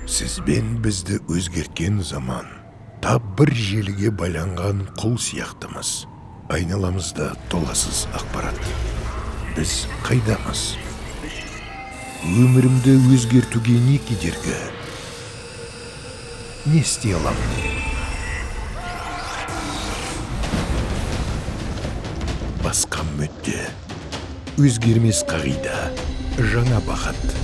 Сізбен бізді өзгерткен заман, тап бір желіге байланған құл сияқтымыз. Айналамызда толасыз ақпарат. Біз қайдамыз? Өмірімді өзгертуге не кедергі? Не істей аламын? Басқа мүдде, өзгермес қағида, жаңа бақыт.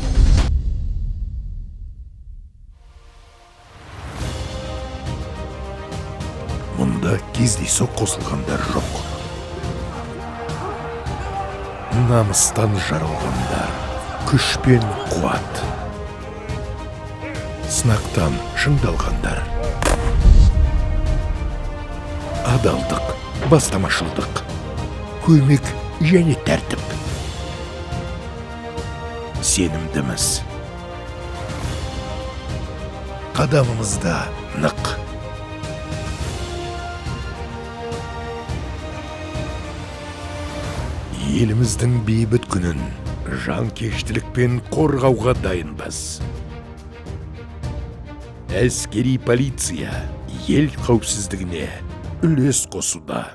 Мұнда кездейсоқ қосылғандар жоқ. Намыстан жаралғандар, күш пен қуат. Сынақтан шыңдалғандар. Адалдық, бастамашылдық, көмек және тәртіп. Сенімдіміз. Қадамымызда нық. Еліміздің бейбіт күнін жанкештілікпен қорғауға дайынбыз. Әскери полиция ел қауіпсіздігіне үлес қосуда.